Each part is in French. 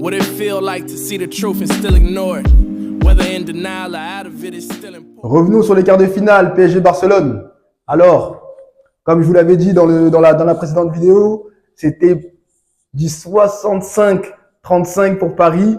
What it feel like to see the truth and still ignore it. Whether in denial or out of it is still important. Revenons sur les quarts de finale PSG-Barcelone. Alors, comme je vous l'avais dit dans la précédente vidéo, c'était du 65-35 pour Paris.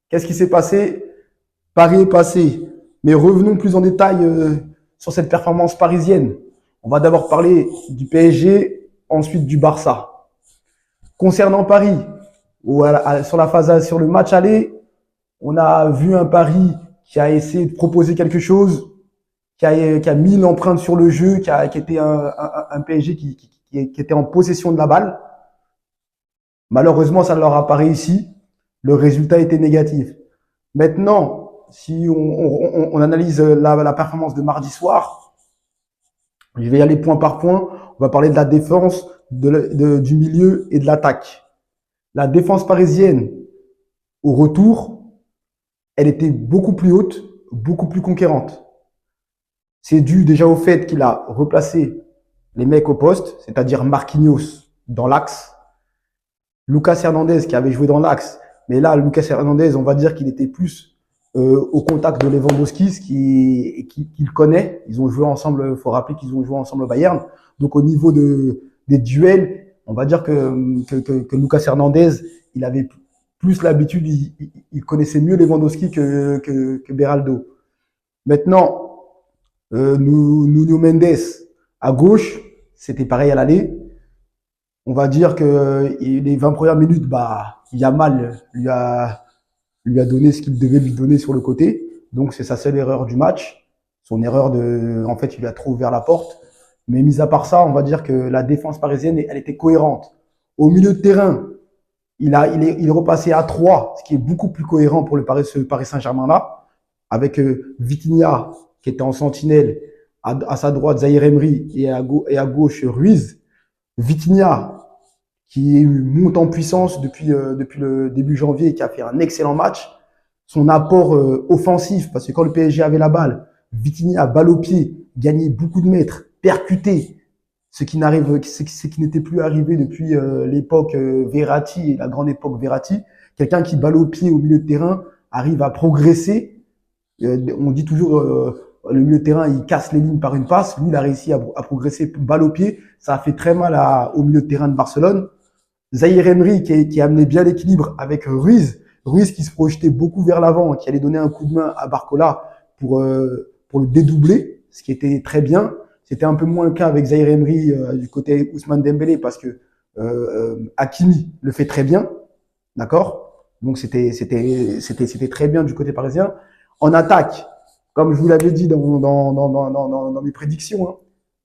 Qu'est-ce qui s'est passé? Paris est passé. Mais revenons plus en détail sur cette performance parisienne. On va d'abord parler du PSG, ensuite du Barça. Concernant Paris, sur le match aller, on a vu un Paris qui a essayé de proposer quelque chose, qui a mis l'empreinte sur le jeu, qui était un PSG qui était en possession de la balle. Malheureusement, ça ne leur a pas réussi. Le résultat était négatif. Maintenant, si on analyse la performance de mardi soir, je vais y aller point par point. On va parler de la défense, du milieu et de l'attaque. La défense parisienne, au retour, elle était beaucoup plus haute, beaucoup plus conquérante. C'est dû déjà au fait qu'il a replacé les mecs au poste, c'est-à-dire Marquinhos dans l'axe, Lucas Hernandez qui avait joué dans l'axe, mais là, Lucas Hernandez, on va dire qu'il était plus au contact de Lewandowski, ce qu'il connaît. Ils ont joué ensemble, il faut rappeler qu'ils ont joué ensemble au Bayern. Donc au niveau des duels, on va dire que Lucas Hernandez, il avait plus l'habitude, il connaissait mieux Lewandowski que Beraldo. Maintenant, Nuno Mendes à gauche, c'était pareil à l'aller. On va dire que les 20 premières minutes, Yamal lui a donné ce qu'il devait lui donner sur le côté. Donc c'est sa seule erreur du match. Son erreur en fait, il lui a trop ouvert la porte. Mais mis à part ça, on va dire que la défense parisienne, elle était cohérente. Au milieu de terrain, il est repassé à 3, ce qui est beaucoup plus cohérent pour ce Paris Saint-Germain-là, avec Vitinha qui était en sentinelle, à sa droite Zahir Emery et à gauche Ruiz. Vitinha qui monte en puissance depuis le début janvier et qui a fait un excellent match. Son apport offensif, parce que quand le PSG avait la balle, Vitinha, balle au pied, gagnait beaucoup de mètres, percuté, ce qui n'était plus arrivé depuis l'époque Verratti et la grande époque Verratti. Quelqu'un qui, balle au pied au milieu de terrain, arrive à progresser. On dit toujours le milieu de terrain, il casse les lignes par une passe. Lui, il a réussi à progresser balle au pied. Ça a fait très mal au milieu de terrain de Barcelone. Zahir Emery qui amenait bien l'équilibre avec Ruiz qui se projetait beaucoup vers l'avant, qui allait donner un coup de main à Barcola pour le dédoubler, ce qui était très bien. C'était un peu moins le cas avec Zahir Emery du côté Ousmane Dembélé parce que Hakimi le fait très bien, d'accord. Donc c'était très bien du côté parisien. En attaque, comme je vous l'avais dit dans mes prédictions, hein,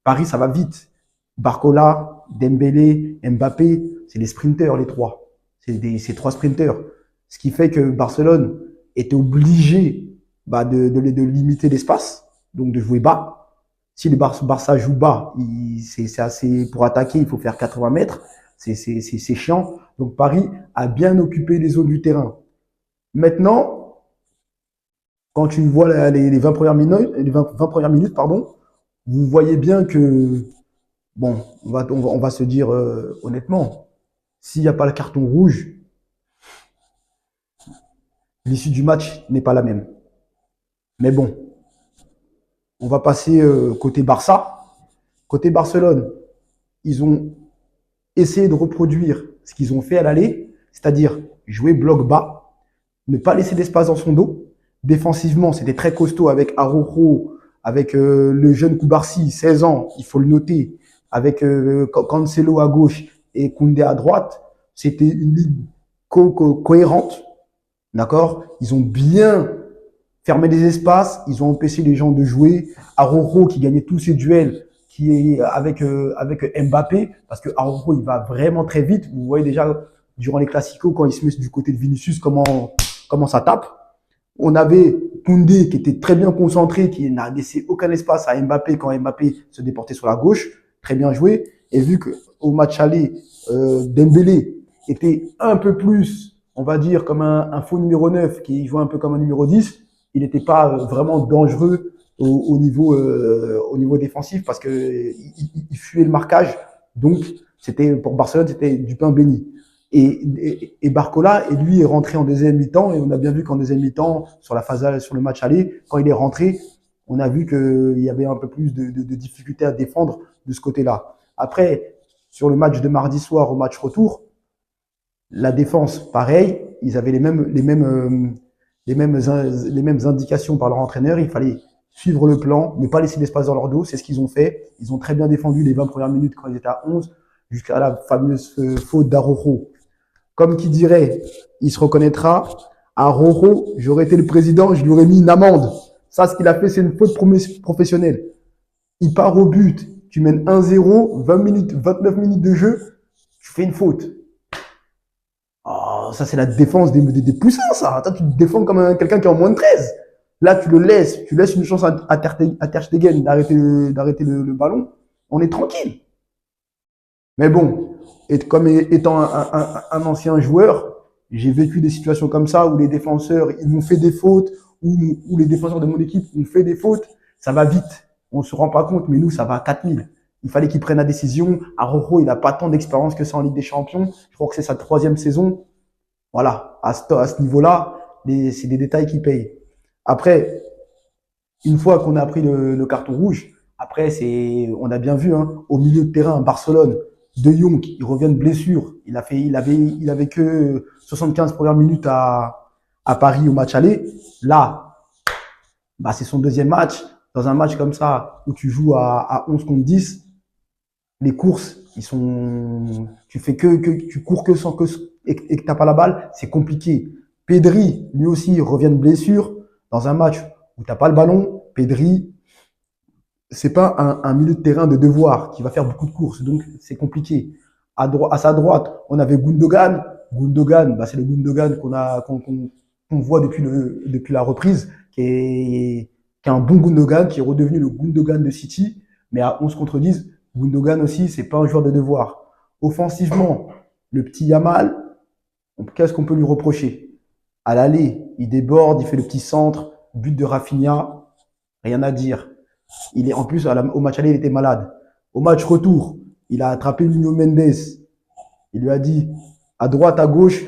Paris ça va vite. Barcola, Dembélé, Mbappé, c'est les sprinters les trois. C'est 3 sprinters. Ce qui fait que Barcelone était obligé de limiter l'espace, donc de jouer bas. Si le Barça joue bas, c'est assez pour attaquer, il faut faire 80 mètres. C'est chiant. Donc Paris a bien occupé les zones du terrain. Maintenant, quand tu vois les 20 premières minutes, vous voyez bien que bon, on va se dire honnêtement, s'il n'y a pas le carton rouge, l'issue du match n'est pas la même. Mais bon, on va passer côté Barça. Côté Barcelone, ils ont essayé de reproduire ce qu'ils ont fait à l'aller, c'est-à-dire jouer bloc bas, ne pas laisser d'espace dans son dos. Défensivement, c'était très costaud avec Araujo, avec le jeune Koubarsi, 16 ans, il faut le noter, avec Cancelo à gauche et Koundé à droite. C'était une ligne cohérente, d'accord. Ils ont bien fermé les espaces, ils ont empêché les gens de jouer. Araujo qui gagnait tous ses duels, qui est avec Mbappé, parce que Araujo il va vraiment très vite. Vous voyez déjà durant les classicos quand il se met du côté de Vinicius comment ça tape. On avait Koundé qui était très bien concentré, qui n'a laissé aucun espace à Mbappé quand Mbappé se déportait sur la gauche. Très bien joué. Et vu qu'au match aller, Dembélé était un peu plus, on va dire, comme un faux numéro 9 qui jouait un peu comme un numéro 10, il n'était pas vraiment dangereux au niveau défensif parce que il fuyait le marquage. Donc, pour Barcelone, c'était du pain béni. Et Barcola, et lui, est rentré en deuxième mi-temps. Et on a bien vu qu'en deuxième mi-temps, sur le match aller, quand il est rentré, on a vu qu'il y avait un peu plus de difficultés à défendre de ce côté-là. Après, sur le match de mardi soir au match retour, la défense, pareil, ils avaient les mêmes indications par leur entraîneur. Il fallait suivre le plan, ne pas laisser d'espace dans leur dos. C'est ce qu'ils ont fait. Ils ont très bien défendu les 20 premières minutes quand ils étaient à 11, jusqu'à la fameuse faute d'Araujo. Comme qui dirait, il se reconnaîtra, à Araujo, j'aurais été le président, je lui aurais mis une amende. Ça, ce qu'il a fait, c'est une faute professionnelle. Il part au but, tu mènes 1-0, 20 minutes, 29 minutes de jeu, tu fais une faute. Oh, ça, c'est la défense des poussins, ça. Toi, tu te défends comme quelqu'un qui est en moins de 13. Là, tu laisses une chance à Ter Stegen d'arrêter le ballon. On est tranquille. Mais bon, comme étant un ancien joueur, j'ai vécu des situations comme ça où les défenseurs, ils m'ont fait des fautes, où les défenseurs de mon équipe ont fait des fautes. Ça va vite. On ne se rend pas compte, mais nous, ça va à 4000. Il fallait qu'il prenne la décision. Araujo, il n'a pas tant d'expérience que ça en Ligue des Champions. Je crois que c'est sa 3e saison. Voilà, à ce niveau-là, c'est des détails qui payent. Après, une fois qu'on a pris le carton rouge, après, on a bien vu, hein, au milieu de terrain, Barcelone, De Jong, il revient de blessure. Il avait que 75 premières minutes à Paris au match aller. Là, bah, c'est son deuxième match. Dans un match comme ça, où tu joues à 11 contre 10, les courses, tu cours et que t'as pas la balle, c'est compliqué. Pedri, lui aussi, revient de blessure. Dans un match où t'as pas le ballon, Pedri, c'est pas un milieu de terrain de devoir qui va faire beaucoup de courses, donc c'est compliqué. À sa droite, on avait Gundogan. Gundogan, bah, c'est le Gundogan qu'on voit depuis la reprise, qui est un bon Gundogan, qui est redevenu le Gundogan de City, mais à 11 contre 10, Gundogan aussi, c'est pas un joueur de devoir. Offensivement, le petit Yamal, qu'est-ce qu'on peut lui reprocher? À l'aller, il déborde, il fait le petit centre, but de Rafinha, rien à dire. En plus, au match aller, il était malade. Au match retour, il a attrapé Nuno Mendes. Il lui a dit, à droite, à gauche,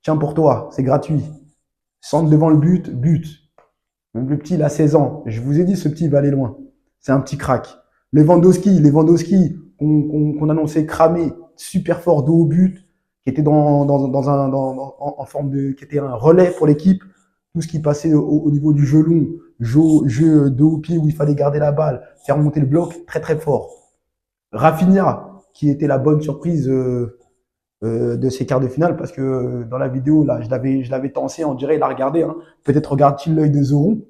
tiens pour toi, c'est gratuit. Centre devant le but, but. Même le petit, il a 16 ans. Je vous ai dit, ce petit, il va aller loin. C'est un petit crack. Lewandowski, qu'on annonçait cramé, super fort dos au but, qui était en forme qui était un relais pour l'équipe. Tout ce qui passait au niveau du jeu long, jeu dos au pied où il fallait garder la balle, faire monter le bloc, très très fort. Rafinha, qui était la bonne surprise de ces quarts de finale, parce que dans la vidéo, là, je l'avais tensé, on dirait, il a regardé, hein. Peut-être regarde-t-il l'œil de Zoron.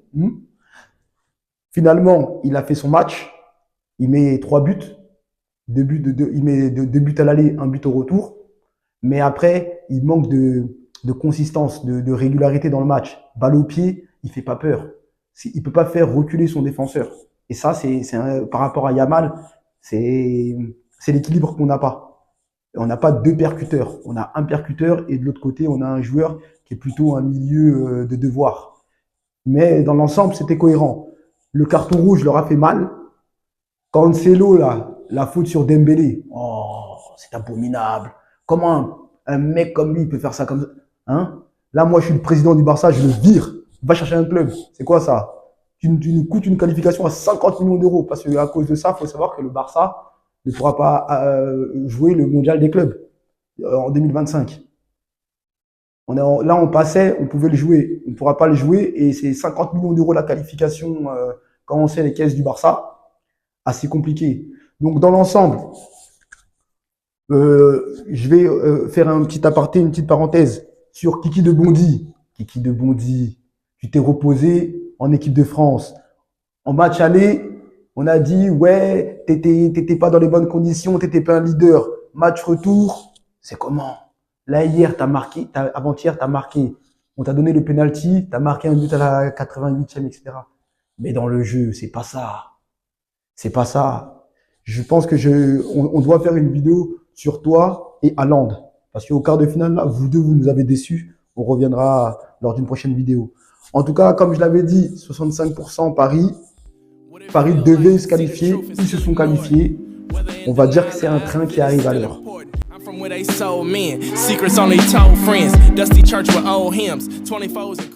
Finalement, il a fait son match, il met 3 buts, il met 2 buts à l'aller, 1 but au retour, mais après, il manque de consistance, de régularité dans le match. Balle au pied, il fait pas peur. Il peut pas faire reculer son défenseur. Et ça, par rapport à Yamal, c'est l'équilibre qu'on n'a pas. On n'a pas 2 percuteurs. On a un percuteur et de l'autre côté, on a un joueur qui est plutôt un milieu de devoir. Mais dans l'ensemble, c'était cohérent. Le carton rouge leur a fait mal. Cancelo, là, la faute sur Dembélé. Oh, c'est abominable. Comment un mec comme lui peut faire ça comme ça, hein? Là, moi, je suis le président du Barça, je le vire. Va chercher un club. C'est quoi ça? Tu nous coûtes une qualification à 50 millions d'euros. Parce que à cause de ça, il faut savoir que le Barça ne pourra pas jouer le mondial des clubs en 2025. Là, on pouvait le jouer. On ne pourra pas le jouer et c'est 50 millions d'euros la qualification quand on sait les caisses du Barça. Assez compliqué. Donc, dans l'ensemble, je vais faire un petit aparté, une petite parenthèse sur Kiki de Bondy. Kiki de Bondy, tu t'es reposé en équipe de France. En match aller, on a dit, ouais, t'étais pas dans les bonnes conditions, t'étais pas un leader. Match retour, c'est comment? Là, avant-hier, t'as marqué. On t'a donné le penalty, t'as marqué un but à la 88e, etc. Mais dans le jeu, c'est pas ça. C'est pas ça. Je pense que on doit faire une vidéo sur toi et Haaland. Parce qu'au quart de finale, là, vous deux, vous nous avez déçus. On reviendra lors d'une prochaine vidéo. En tout cas, comme je l'avais dit, 65% Paris. Paris devait se qualifier. Ils se sont qualifiés. On va dire que c'est un train qui arrive à l'heure. Where they sold men, secrets only told friends. Dusty church with old hymns, 24s and